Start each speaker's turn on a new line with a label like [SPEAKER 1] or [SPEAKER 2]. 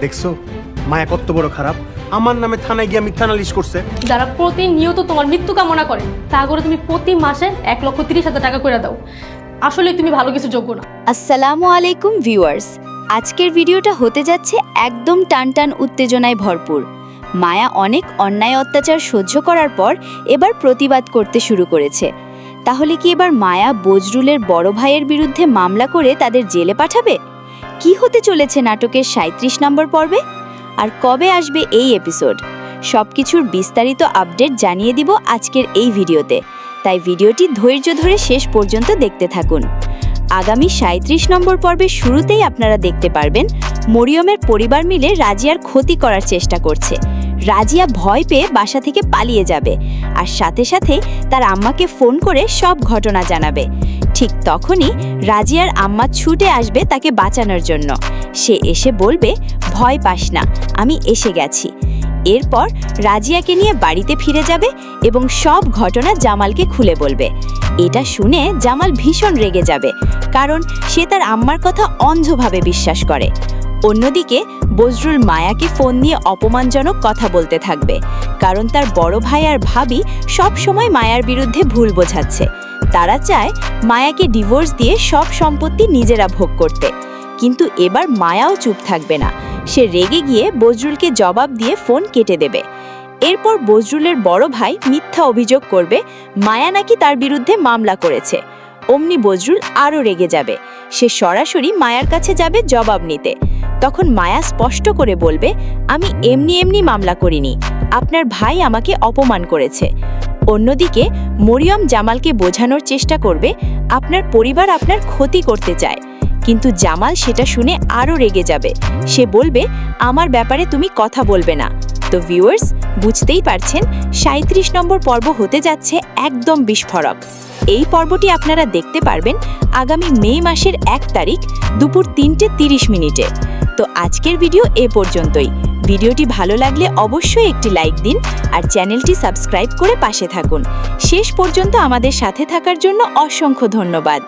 [SPEAKER 1] দেখছো মায়া কত বড় খারাপ, আমার নামে থানায় গিয়ে মিথ্যা নালিশ করছে।
[SPEAKER 2] যারা প্রতিনিয়ত তোমার মৃত্যু কামনা করে তা করে তুমি প্রতি মাসে 1,30,000 টাকা করে দাও। আসলে তুমি ভালো কিছু যোগ্য না।
[SPEAKER 3] আসসালামু আলাইকুম ভিউয়ার্স, আজকের ভিডিওটা হতে যাচ্ছে একদম টানটান উত্তেজনায় ভরপুর। মায়া অনেক অন্যায় অত্যাচার সহ্য করার পর এবার প্রতিবাদ করতে শুরু করেছে। তাহলে কি এবার মায়া বজরুলের বড় ভাইয়ের বিরুদ্ধে মামলা করে তাদের জেলে পাঠাবে? কি হতে চলেছে নাটকের 37 নম্বর পর্বে? আর কবে আসবে এই এপিসোড? সবকিছুর বিস্তারিত আপডেট জানিয়ে দিব আজকের এই ভিডিওতে, তাই ভিডিওটি ধৈর্য ধরে শেষ পর্যন্ত দেখতে থাকুন। আগামী 37 নম্বর পর্বের শুরুতেই আপনারা দেখতে পারবেন মরিয়মের পরিবার মিলে রাজিয়ার ক্ষতি করার চেষ্টা করছে। রাজিয়া ভয় পেয়ে বাসা থেকে পালিয়ে যাবে আর সাথে সাথে তার আম্মাকে ফোন করে সব ঘটনা জানাবে। ঠিক তখনই রাজিয়ার আম্মা ছুটে আসবে তাকে বাঁচানোর জন্য। সে এসে বলবে, ভয় পাস না, আমি এসে গেছি। এরপর রাজিয়াকে নিয়ে বাড়িতে ফিরে যাবে এবং সব ঘটনা জামালকে খুলে বলবে। এটা শুনে জামাল ভীষণ রেগে যাবে, কারণ সে তার আম্মার কথা অন্ধভাবে বিশ্বাস করে। অন্যদিকে বজরুল মায়াকে ফোন দিয়ে অপমানজনক কথা বলতে থাকবে, কারণ তার বড় ভাই আর ভাবি সব সময় মায়ার বিরুদ্ধে ভুল বোঝাচ্ছে। তারা চায় মায়াকে ডিভোর্স দিয়ে সব সম্পত্তি নিজেরা ভোগ করতে। কিন্তু এবার মায়াও চুপ থাকবে না, সে রেগে গিয়ে বজরুলকে জবাব দিয়ে ফোন কেটে দেবে। এরপর বজরুলের বড় ভাই মিথ্যা অভিযোগ করবে মায়া নাকি তার বিরুদ্ধে মামলা করেছে। অমনি বজরুল আরও রেগে যাবে, সে সরাসরি মায়ার কাছে যাবে জবাব নিতে। তখন মায়া স্পষ্ট করে বলবে, আমি এমনি এমনি মামলা করিনি, আপনার ভাই আমাকে অপমান করেছে। অন্যদিকে মরিয়ম জামালকে বোঝানোর চেষ্টা করবে আপনার পরিবার আপনার ক্ষতি করতে চায়, কিন্তু জামাল সেটা শুনে আরও রেগে যাবে। সে বলবে, আমার ব্যাপারে তুমি কথা বলবে না। তো ভিউয়ার্স, বুঝতেই পারছেন 37 নম্বর পর্ব হতে যাচ্ছে একদম বিস্ফোরক। এই পর্বটি আপনারা দেখতে পারবেন আগামী মে মাসের 1 তারিখ দুপুর 3:30 মিনিটে। তো আজকের ভিডিও এ পর্যন্তই। ভিডিওটি ভালো লাগলে অবশ্যই একটি লাইক দিন আর চ্যানেলটি সাবস্ক্রাইব করে পাশে থাকুন। শেষ পর্যন্ত আমাদের সাথে থাকার জন্য অসংখ্য ধন্যবাদ।